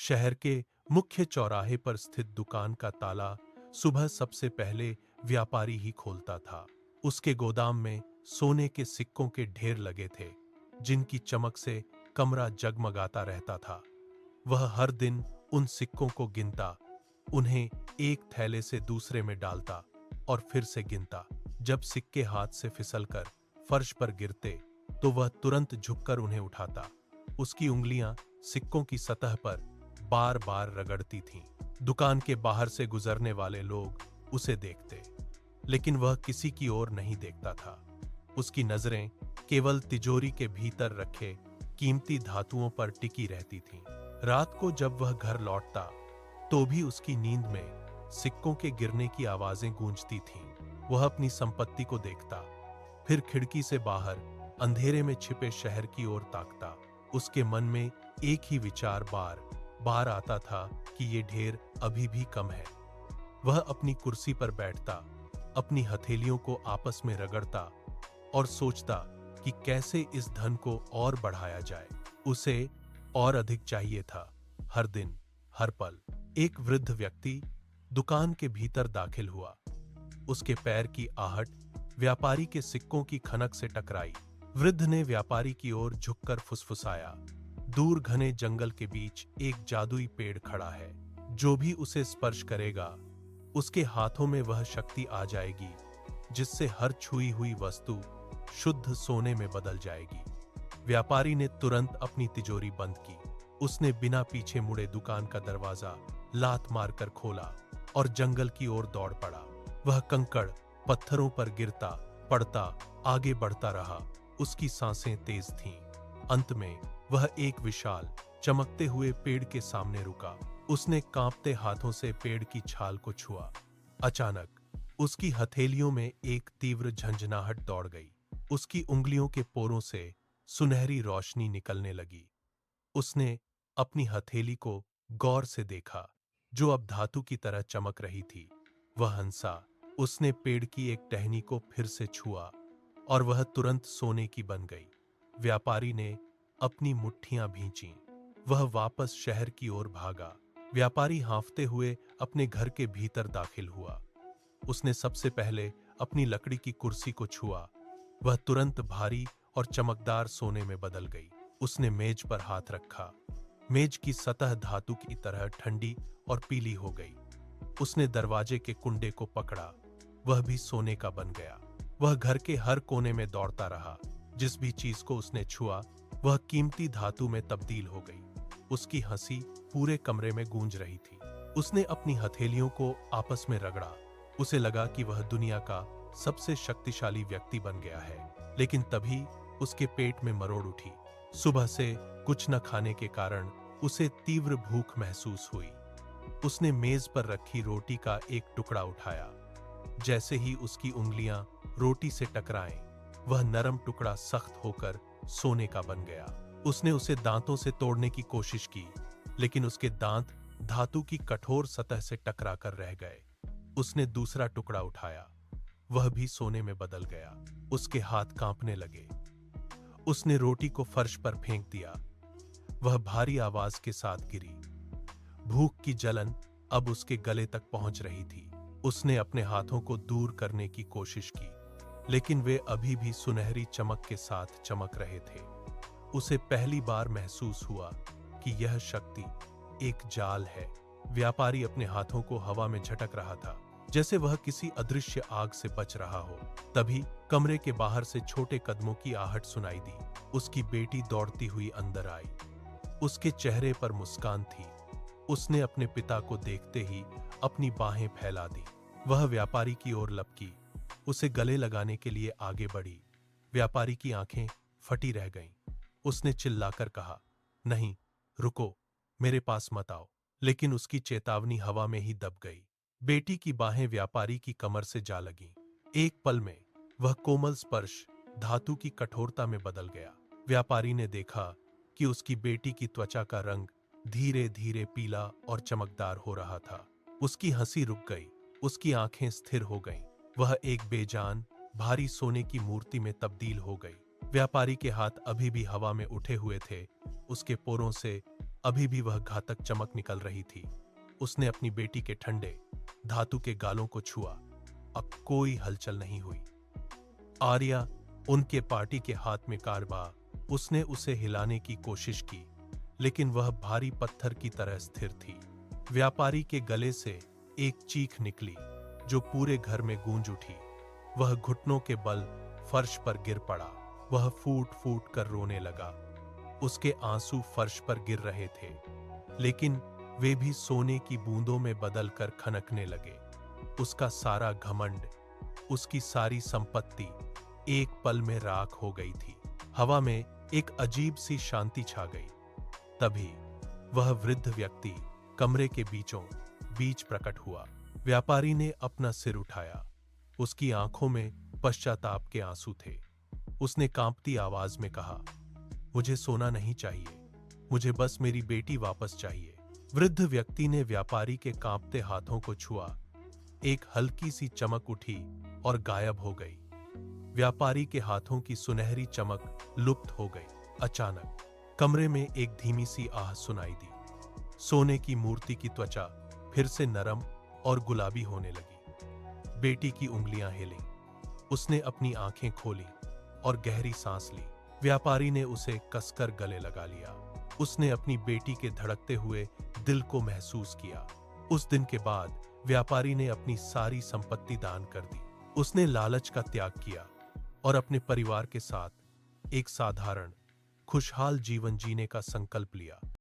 शहर के मुख्य चौराहे पर स्थित दुकान का ताला सुबह सबसे पहले व्यापारी ही खोलता था। उसके गोदाम में सोने के सिक्कों के ढेर लगे थे, जिनकी चमक से कमरा जगमगाता रहता था। वह हर दिन उन सिक्कों को गिनता, उन्हें एक थैले से दूसरे में डालता और फिर से गिनता। जब सिक्के हाथ से फिसलकर फर्श पर गिरते, तो वह तुरंत झुककर उन्हें उठाता। उसकी उंगलियां सिक्कों की सतह पर बार बार रगड़ती थीं। दुकान के बाहर से गुजरने वाले लोग उसे देखते, लेकिन वह किसी की ओर नहीं देखता था। उसकी नजरें केवल तिजोरी के भीतर रखे कीमती धातुओं पर टिकी रहती थीं। रात को जब वह घर लौटता, तो भी उसकी नींद में सिक्कों के गिरने की आवाजें गूंजती थीं। वह अपनी संपत्ति को देखता, फिर खिड़की से बाहर अंधेरे में छिपे शहर की ओर ताकता। उसके मन में एक ही विचार बार बार आता था कि ये ढेर अभी भी कम है। वह अपनी कुर्सी पर बैठता, अपनी हथेलियों को आपस में रगड़ता और सोचता कि कैसे इस धन को और बढ़ाया जाए। उसे और अधिक चाहिए था, हर दिन, हर पल। एक वृद्ध व्यक्ति दुकान के भीतर दाखिल हुआ। उसके पैर की आहट व्यापारी के सिक्कों की खनक से टकराई। वृद्ध ने व्यापारी की ओर झुककर फुसफुसाया, दूर घने जंगल के बीच एक जादुई पेड़ खड़ा है। जो भी उसे स्पर्श करेगा, उसके हाथों में वह शक्ति आ जाएगी, जिससे हर छुई हुई वस्तु शुद्ध सोने में बदल जाएगी। व्यापारी ने तुरंत अपनी तिजोरी बंद की। उसने बिना पीछे मुड़े दुकान का दरवाजा लात मारकर खोला और जंगल की ओर दौड़ पड़ा। वह कंकड़ पत्थरों पर गिरता पड़ता आगे बढ़ता रहा। उसकी सांसें तेज थीं। अंत में वह एक विशाल चमकते हुए पेड़ के सामने रुका। उसने कांपते हाथों से पेड़ की छाल को छुआ। अचानक उसकी हथेलियों में एक तीव्र झंझनाहट दौड़ गई। उसकी उंगलियों के पोरों से सुनहरी रोशनी निकलने लगी। उसने अपनी हथेली को गौर से देखा, जो अब धातु की तरह चमक रही थी। वह हंसा। उसने पेड़ की एक टहनी को फिर से छुआ और वह तुरंत सोने की बन गई। व्यापारी ने अपनी मुट्ठियां भींची। वह वापस शहर की ओर भागा। व्यापारी हांफते हुए अपने घर के भीतर दाखिल हुआ। उसने सबसे पहले अपनी लकड़ी की कुर्सी को छुआ। वह तुरंत भारी और चमकदार सोने में बदल गई। उसने मेज पर हाथ रखा। मेज की सतह धातु की तरह ठंडी और पीली हो गई। उसने दरवाजे के कुंडे को पकड़ा। वह भी सोने का बन गया। वह घर के हर कोने में दौड़ता रहा। जिस भी चीज को उसने छुआ, वह कीमती धातु में तब्दील हो गई। उसकी हंसी पूरे कमरे में गूंज रही थी। उसने अपनी हथेलियों को आपस में रगड़ा। उसे लगा कि वह दुनिया का सबसे शक्तिशाली व्यक्ति बन गया है। लेकिन तभी उसके पेट में मरोड़ उठी। सुबह से कुछ न खाने के कारण उसे तीव्र भूख महसूस हुई। उसने मेज पर रखी रोटी का एक टुकड़ा उठाया। जैसे ही उसकी उंगलियां रोटी से टकराएं, वह नरम टुकड़ा सख्त होकर सोने का बन गया। उसने उसे दांतों से तोड़ने की कोशिश की, लेकिन उसके दांत धातु की कठोर सतह से टकरा कर रह गए। उसने दूसरा टुकड़ा उठाया। वह भी सोने में बदल गया। उसके हाथ कांपने लगे। उसने रोटी को फर्श पर फेंक दिया। वह भारी आवाज के साथ गिरी। भूख की जलन अब उसके गले तक पहुंच रही थी। उसने अपने हाथों को दूर करने की कोशिश की, लेकिन वे अभी भी सुनहरी चमक के साथ चमक रहे थे। उसे पहली बार महसूस हुआ कि यह शक्ति एक जाल है। व्यापारी अपने हाथों को हवा में झटक रहा था, जैसे वह किसी अदृश्य आग से बच रहा हो। तभी कमरे के बाहर से छोटे कदमों की आहट सुनाई दी। उसकी बेटी दौड़ती हुई अंदर आई। उसके चेहरे पर मुस्कान थी। उसने अपने पिता को देखते ही अपनी बाहें फैला दी। वह व्यापारी की ओर लपकी, उसे गले लगाने के लिए आगे बढ़ी। व्यापारी की आंखें फटी रह गईं। उसने चिल्लाकर कहा, नहीं, रुको, मेरे पास मत आओ। लेकिन उसकी चेतावनी हवा में ही दब गई। बेटी की बाहें व्यापारी की कमर से जा लगीं। एक पल में वह कोमल स्पर्श धातु की कठोरता में बदल गया। व्यापारी ने देखा कि उसकी बेटी की त्वचा का रंग धीरे धीरे पीला और चमकदार हो रहा था। उसकी हंसी रुक गई। उसकी आंखें स्थिर हो गईं। वह एक बेजान, भारी सोने की मूर्ति में तब्दील हो गई। व्यापारी के हाथ अभी भी हवा में उठे हुए थे। उसके पोरों से अभी भी वह घातक चमक निकल रही थी। उसने अपनी बेटी के ठंडे धातु के गालों को छुआ। अब कोई हलचल नहीं हुई। आर्या उनके पार्टी के हाथ में कारबा। उसने उसे हिलाने की कोशिश की, लेकिन वह भारी पत्थर की तरह स्थिर थी। व्यापारी के गले से एक चीख निकली जो पूरे घर में गूंज उठी। वह घुटनों के बल फर्श पर गिर पड़ा। वह फूट फूट कर रोने लगा। उसके आंसू फर्श पर गिर रहे थे, लेकिन वे भी सोने की बूंदों में बदलकर खनकने लगे। उसका सारा घमंड, उसकी सारी संपत्ति एक पल में राख हो गई थी। हवा में एक अजीब सी शांति छा गई। तभी वह वृद्ध व्यक्ति कमरे के बीचों बीच प्रकट हुआ। व्यापारी ने अपना सिर उठाया। उसकी आंखों में पश्चाताप के आंसू थे। उसने कांपती आवाज में कहा, मुझे सोना नहीं चाहिए, मुझे बस मेरी बेटी वापस चाहिए। वृद्ध व्यक्ति ने व्यापारी के कांपते हाथों को छुआ। एक हल्की सी चमक उठी और गायब हो गई। व्यापारी के हाथों की सुनहरी चमक लुप्त हो गई। अचानक कमरे में एक धीमी सी आह सुनाई दी। सोने की मूर्ति की त्वचा फिर से नरम और गुलाबी होने लगी। बेटी की उंगलियां हिली। उसने अपनी आंखें खोली और गहरी सांस ली। व्यापारी ने उसे कसकर गले लगा लिया। उसने अपनी बेटी के धड़कते हुए दिल को महसूस किया। उस दिन के बाद व्यापारी ने अपनी सारी संपत्ति दान कर दी। उसने लालच का त्याग किया और अपने परिवार के साथ एक साधारण, खुशहाल जीवन जीने का संकल्प लिया।